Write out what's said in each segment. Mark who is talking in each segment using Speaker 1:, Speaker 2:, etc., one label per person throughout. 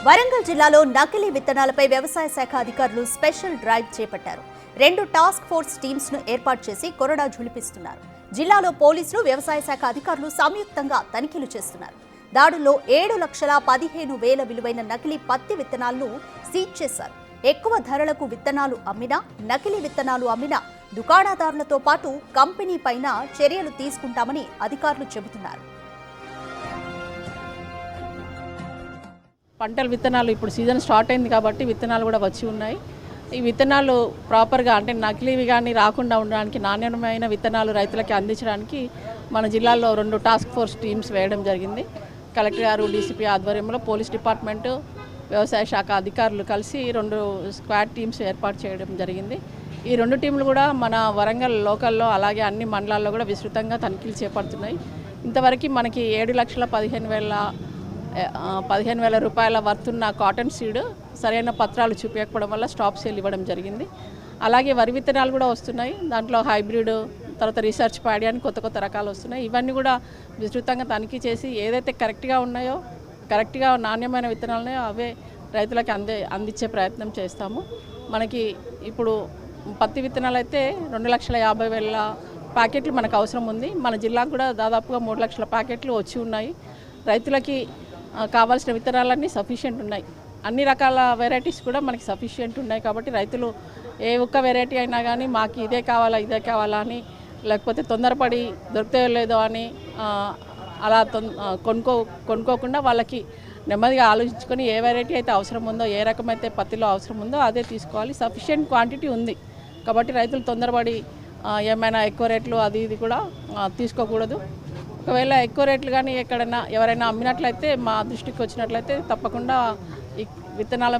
Speaker 1: వరంగల్ జిల్లాలో నకిలీ విత్తనాలపై వ్యవసాయ శాఖ అధికారులు స్పెషల్ డ్రైవ్ చేపట్టారు. 2 టాస్క్ ఫోర్స్ టీమ్స్ ను ఏర్పాటు చేసి కొరడా ఝుళిపిస్తున్నారు. జిల్లాలో పోలీసులు, వ్యవసాయ శాఖ అధికారులు సంయుక్తంగా తనిఖీలు చేస్తున్నారు. దాడుల్లో 7,15,000 విలువైన నకిలీ పత్తి విత్తనాలను సీజ్ చేశారు. ఎక్కువ ధరలకు విత్తనాలు అమ్మినా, నకిలీ విత్తనాలు అమ్మినా దుకాణదారులతో పాటు కంపెనీ పైన చర్యలు తీసుకుంటామని అధికారులు చెబుతున్నారు.
Speaker 2: పంటల విత్తనాలు ఇప్పుడు సీజన్ స్టార్ట్ అయింది కాబట్టి విత్తనాలు కూడా వచ్చి ఉన్నాయి. ఈ విత్తనాలు ప్రాపర్గా అంటే నకిలీవి కానీ రాకుండా ఉండడానికి నాణ్యమైన విత్తనాలు రైతులకి అందించడానికి మన జిల్లాలో 2 టాస్క్ ఫోర్స్ టీమ్స్ వేయడం జరిగింది. కలెక్టర్ గారు, డీసీపీ ఆధ్వర్యంలో పోలీస్ డిపార్ట్మెంటు, వ్యవసాయ శాఖ అధికారులు కలిసి 2 స్క్వాడ్ టీమ్స్ ఏర్పాటు చేయడం జరిగింది. ఈ 2 టీంలు కూడా మన వరంగల్ లోకల్లో అలాగే అన్ని మండలాల్లో కూడా విస్తృతంగా తనిఖీలు చేపడుతున్నాయి. ఇంతవరకు మనకి 7,15,000 రూపాయల వర్తున్న కాటన్ సీడ్ సరైన పత్రాలు చూపించకపోవడం వల్ల స్టాప్ సేల్ ఇవ్వడం జరిగింది. అలాగే వరి విత్తనాలు కూడా వస్తున్నాయి. దాంట్లో హైబ్రిడ్, తర్వాత రీసెర్చ్ ప్యాడీ అని కొత్త రకాలు వస్తున్నాయి. ఇవన్నీ కూడా విస్తృతంగా తనిఖీ చేసి ఏదైతే కరెక్ట్గా ఉన్నాయో, కరెక్ట్గా నాణ్యమైన విత్తనాలనే అవే రైతులకి అందించే ప్రయత్నం చేస్తాము. మనకి ఇప్పుడు పత్తి విత్తనాలు అయితే 2,50,000 ప్యాకెట్లు మనకు అవసరం ఉంది. మన జిల్లాకు కూడా దాదాపుగా 3 లక్షల ప్యాకెట్లు వచ్చి ఉన్నాయి. రైతులకి కావాల్సిన విత్తనాలన్నీ సఫిషియెంట్ ఉన్నాయి. అన్ని రకాల వెరైటీస్ కూడా మనకి సఫిషియెంట్ ఉన్నాయి. కాబట్టి రైతులు ఏ ఒక్క వెరైటీ అయినా కానీ మాకు ఇదే కావాలా అని, లేకపోతే తొందరపడి దొరుకుతాయో లేదో అని అలా కొనుక్కోకుండా వాళ్ళకి నెమ్మదిగా ఆలోచించుకొని ఏ వెరైటీ అయితే అవసరం ఉందో, ఏ రకమైతే పత్తిలో అవసరం ఉందో అదే తీసుకోవాలి. సఫిషియెంట్ క్వాంటిటీ ఉంది కాబట్టి రైతులు తొందరపడి ఏమైనా ఎక్కువ రేట్లు అది ఇది కూడా తీసుకోకూడదు. ఒకవేళ ఎక్కువ రేట్లు కానీ ఎవరైనా అమ్మినట్లయితే, మా దృష్టికి వచ్చినట్లయితే తప్పకుండా ఈ విత్తనాల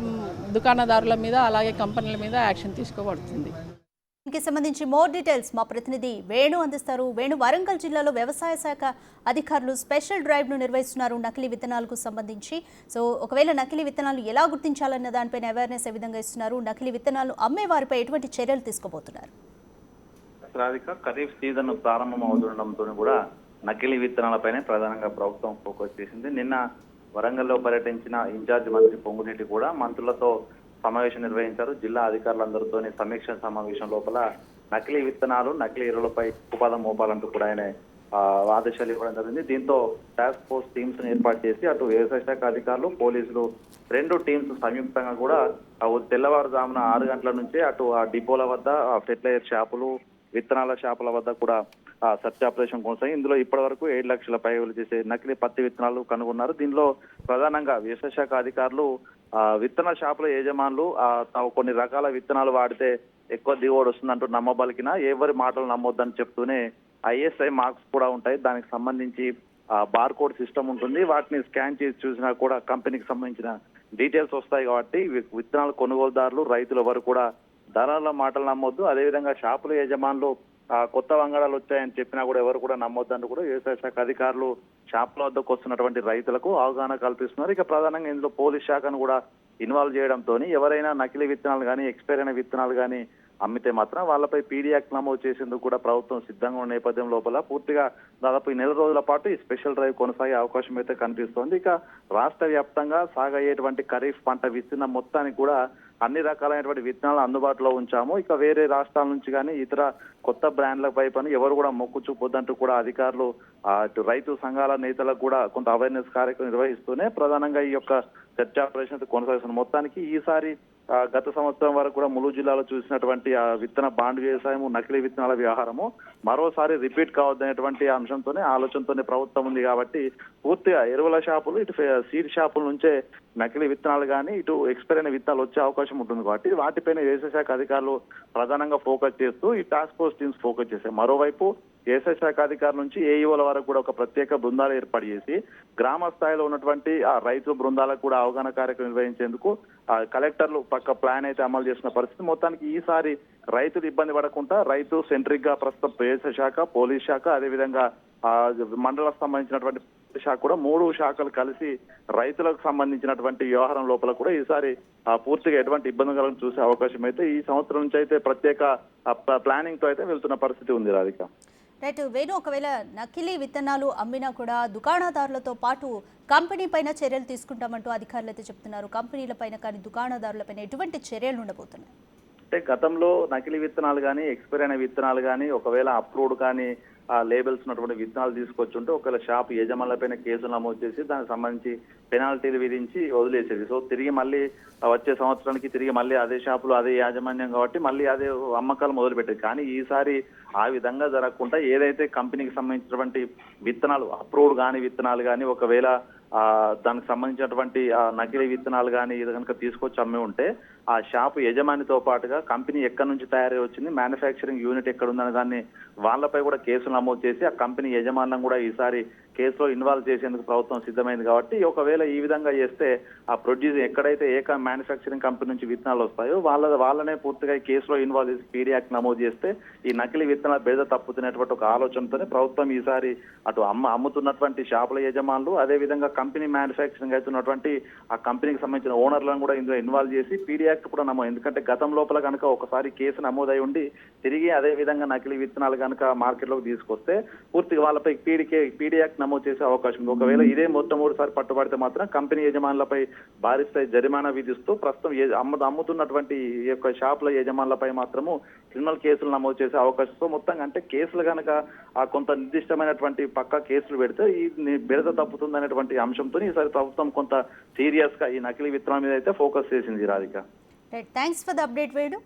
Speaker 2: దుకాణదారుల మీద అలాగే కంపెనీల మీద యాక్షన్ తీసుకోబడుతుంది.
Speaker 1: దీనికి సంబంధించి మోర్ డీటెయిల్స్ మా ప్రతినిధి వేణు అందిస్తారు. వేణు, వరంగల్ జిల్లాలో వ్యవసాయ శాఖ అధికారులు స్పెషల్ డ్రైవ్ను నిర్వహిస్తున్నారు నకిలీ విత్తనాలకు సంబంధించి. సో ఒకవేళ నకిలీ విత్తనాలు ఎలా గుర్తించాలన్న దానిపైన అవేర్నెస్ ఏ విధంగా ఇస్తున్నారు? నకిలీ విత్తనాలు అమ్మే వారిపై ఎటువంటి చర్యలు తీసుకోబోతున్నారు?
Speaker 3: ఖరీఫ్ సీజన్ ప్రారంభం అవుతుండడంతో కూడా నకిలీ విత్తనాలపైనే ప్రధానంగా ప్రభుత్వం ఫోకస్ చేసింది. నిన్న వరంగల్లో పర్యటించిన ఇన్ఛార్జ్ మంత్రి పొంగులేటి కూడా మంత్రులతో సమావేశం నిర్వహించారు. జిల్లా అధికారులందరితో సమీక్ష సమావేశం లోపల నకిలీ విత్తనాలు, నకిలీ ఎరువులపై ఉపాధం మోపాలంటూ కూడా ఆయన ఆదేశాలు ఇవ్వడం జరిగింది. దీంతో టాస్క్ ఫోర్స్ టీమ్స్ ఏర్పాటు చేసి అటు వ్యవసాయ శాఖ అధికారులు, పోలీసులు 2 టీమ్స్ సంయుక్తంగా కూడా తెల్లవారుజామున 6 గంటల నుంచే అటు ఆ డిపోల వద్ద, ఫెర్టిలైజర్ షాపులు, విత్తనాల షాపుల వద్ద కూడా సర్చ్ ఆపరేషన్ కొనసాగి ఇందులో ఇప్పటి వరకు 7 లక్షల పైలు చేసే నకిలీ పత్తి విత్తనాలు కనుగొన్నారు. దీనిలో ప్రధానంగా వ్యవసాయ శాఖ అధికారులు విత్తన షాపుల యజమానులు కొన్ని రకాల విత్తనాలు వాడితే ఎక్కువ దిగుబడి వస్తుందంటూ నమ్మబలికినా ఎవరి మాటలు నమ్మొద్దని చెప్తూనే ISI మార్క్స్ కూడా ఉంటాయి. దానికి సంబంధించి బార్ కోడ్ సిస్టమ్ ఉంటుంది. వాటిని స్కాన్ చేసి చూసినా కూడా కంపెనీకి సంబంధించిన డీటెయిల్స్ వస్తాయి. కాబట్టి విత్తనాలు కొనుగోలుదారులు, రైతులు ఎవరు కూడా ధరల మాటలు నమ్మొద్దు. అదేవిధంగా షాపుల యజమానులు కొత్త వంగడాలు వచ్చాయని చెప్పినా కూడా ఎవరు కూడా నమ్మొద్దని కూడా వ్యవసాయ శాఖ అధికారులు షాపుల వద్దకు వస్తున్నటువంటి రైతులకు అవగాహన కల్పిస్తున్నారు. ఇక ప్రధానంగా ఇందులో పోలీస్ శాఖను కూడా ఇన్వాల్వ్ చేయడంతో ఎవరైనా నకిలీ విత్తనాలు కానీ, ఎక్స్పైర్ అయిన విత్తనాలు కానీ అమ్మితే మాత్రం వాళ్ళపై పీడీ యాక్ట్ నమోదు చేసేందుకు కూడా ప్రభుత్వం సిద్ధంగా ఉన్న నేపథ్యం లోపల పూర్తిగా దాదాపు ఈ 4 రోజుల పాటు ఈ స్పెషల్ డ్రైవ్ కొనసాగే అవకాశం అయితే కనిపిస్తోంది. ఇక రాష్ట్ర వ్యాప్తంగా సాగయ్యేటువంటి ఖరీఫ్ పంట విస్తీర్ణం మొత్తానికి కూడా అన్ని రకాలైనటువంటి విత్తనాలు అందుబాటులో ఉంచాము. ఇక వేరే రాష్ట్రాల నుంచి కానీ ఇతర కొత్త బ్రాండ్ల పైపని ఎవరు కూడా మొక్కు చూపొద్దంటూ కూడా అధికారులు రైతు సంఘాల నేతలకు కూడా కొంత అవేర్నెస్ కార్యక్రమం నిర్వహిస్తూనే ప్రధానంగా ఈ యొక్క సెర్చ్ ఆపరేషన్ కొనసాగిస్తున్న. మొత్తానికి ఈసారి గత సంవత్సరం వరకు కూడా ములుగు జిల్లాలో చూసినటువంటి విత్తన బాండ్ వ్యవసాయము, నకిలీ విత్తనాల వ్యవహారము మరోసారి రిపీట్ కావద్దనేటువంటి అంశంతోనే ఆలోచనతోనే ప్రభుత్వం ఉంది. కాబట్టి పూర్తిగా ఎరువుల షాపులు, ఇటు సీడ్ షాపుల నుంచే నకిలీ విత్తనాలు కానీ, ఇటు ఎక్స్పైర్ అయిన విత్తనాలు వచ్చే అవకాశం ఉంటుంది. కాబట్టి వాటిపైన వ్యవసాయ శాఖ అధికారులు ప్రధానంగా ఫోకస్ చేస్తూ ఈ టాస్క్ ఫోర్స్ టీమ్స్ ఫోకస్ చేశాయి. మరోవైపు వ్యవసాయ శాఖ అధికారుల నుంచి ఏఈఓల వరకు కూడా ఒక ప్రత్యేక బృందాలు ఏర్పాటు చేసి గ్రామ స్థాయిలో ఉన్నటువంటి ఆ రైతు బృందాలకు కూడా అవగాహన కార్యక్రమం నిర్వహించేందుకు కలెక్టర్లు పక్క ప్లాన్ అయితే అమలు చేసిన పరిస్థితి. మొత్తానికి ఈసారి రైతులు ఇబ్బంది పడకుండా రైతు సెంట్రిక్ గా ప్రస్తుతం వ్యవసాయ శాఖ, పోలీస్ శాఖ, అదేవిధంగా మండలకు సంబంధించినటువంటి శాఖ కూడా 3 శాఖలు కలిసి రైతులకు సంబంధించినటువంటి వ్యవహారం లోపల కూడా ఈసారి పూర్తిగా ఎటువంటి ఇబ్బంది కలను చూసే అవకాశం అయితే ఈ సంవత్సరం నుంచి అయితే ప్రత్యేక ప్లానింగ్ తో అయితే వెళ్తున్న పరిస్థితి ఉంది. రాధిక.
Speaker 1: రైట్ వేణు, ఒకవేళ నకిలీ విత్తనాలు అమ్మినా కూడా దుకాణదారులతో పాటు కంపెనీ పైన చర్యలు తీసుకుంటామంటూ అధికారులు అయితే చెప్తున్నారు. కంపెనీల పైన కానీ దుకాణదారులపైన ఎటువంటి చర్యలు ఉండబోతున్నాయి?
Speaker 3: అంటే గతంలో నకిలీ విత్తనాలు కానీ ఎక్స్పైర్ అయిన విత్తనాలు కానీ ఒకవేళ అప్రూవ్డ్ కానీ ఆ లేబుల్స్ ఉన్నటువంటి విత్తనాలు తీసుకొచ్చుంటే ఒకవేళ షాప్ యజమానులపైన కేసులు నమోదు చేసి దానికి సంబంధించి పెనాల్టీలు విధించి వదిలేసేది. సో తిరిగి మళ్ళీ వచ్చే సంవత్సరానికి తిరిగి మళ్ళీ అదే షాపులో అదే యాజమాన్యం కాబట్టి మళ్ళీ అదే అమ్మకాలు మొదలుపెట్టేది. కానీ ఈసారి ఆ విధంగా జరగకుండా ఏదైతే కంపెనీకి సంబంధించినటువంటి విత్తనాలు అప్రూవ్డ్ కానీ విత్తనాలు కానీ ఒకవేళ దానికి సంబంధించినటువంటి నకిలీ విత్తనాలు కానీ ఇది కనుక తీసుకొచ్చి అమ్మి ఉంటే ఆ షాపు యజమానితో పాటుగా కంపెనీ ఎక్కడి నుంచి తయారై వచ్చింది, మ్యానుఫ్యాక్చరింగ్ యూనిట్ ఎక్కడ ఉందనే దాన్ని వాళ్ళపై కూడా కేసులు నమోదు చేసి ఆ కంపెనీ యజమానం కూడా ఈసారి కేసులో ఇన్వాల్వ్ చేసేందుకు ప్రభుత్వం సిద్ధమైంది. కాబట్టి ఒకవేళ ఈ విధంగా చేస్తే ఆ ప్రొడ్యూస్ ఎక్కడైతే మ్యానుఫ్యాక్చరింగ్ కంపెనీ నుంచి విత్తనాలు వస్తాయో వాళ్ళనే పూర్తిగా కేసులో ఇన్వాల్వ్ చేసి పీడీ యాక్ట్ నమోదు చేస్తే ఈ నకిలీ విత్తనాల బెడద తప్పుతున్నటువంటి ఒక ఆలోచనతోనే ప్రభుత్వం ఈసారి అటు అమ్ముతున్నటువంటి షాపుల యజమానులు అదే విధంగా కంపెనీ మ్యానుఫ్యాక్చరింగ్ అవుతున్నటువంటి ఆ కంపెనీకి సంబంధించిన ఓనర్లను కూడా ఇందులో ఇన్వాల్వ్ చేసి పీడీ యాక్ట్ కూడా నమోదు. ఎందుకంటే గతం లోపల కనుక ఒకసారి కేసు నమోదై ఉండి తిరిగి అదే విధంగా నకిలీ విత్తనాలు కనుక మార్కెట్లోకి తీసుకొస్తే పూర్తిగా వాళ్ళపై పీడీ యాక్ట్ నమోదు చేసే అవకాశం ఉంది. ఒకవేళ ఇదే మొట్టమొదటిసారి పట్టుబడితే మాత్రం కంపెనీ యజమానులపై భారీ స్థాయి జరిమానా విధిస్తూ ప్రస్తుతం అమ్ముతున్నటువంటి ఈ యొక్క షాపుల యజమానులపై మాత్రము క్రిమినల్ కేసులు నమోదు చేసే అవకాశంతో మొత్తంగా అంటే కేసులు కనుక కొంత నిర్దిష్టమైనటువంటి పక్కా కేసులు పెడితే ఈ బెడద తప్పుతుందనేటువంటి అంశంతో ఈసారి ప్రభుత్వం కొంత సీరియస్ గా ఈ నకిలీ విత్తనాల మీద అయితే ఫోకస్ చేసింది. Radhika,
Speaker 1: right, thanks for the update Venu.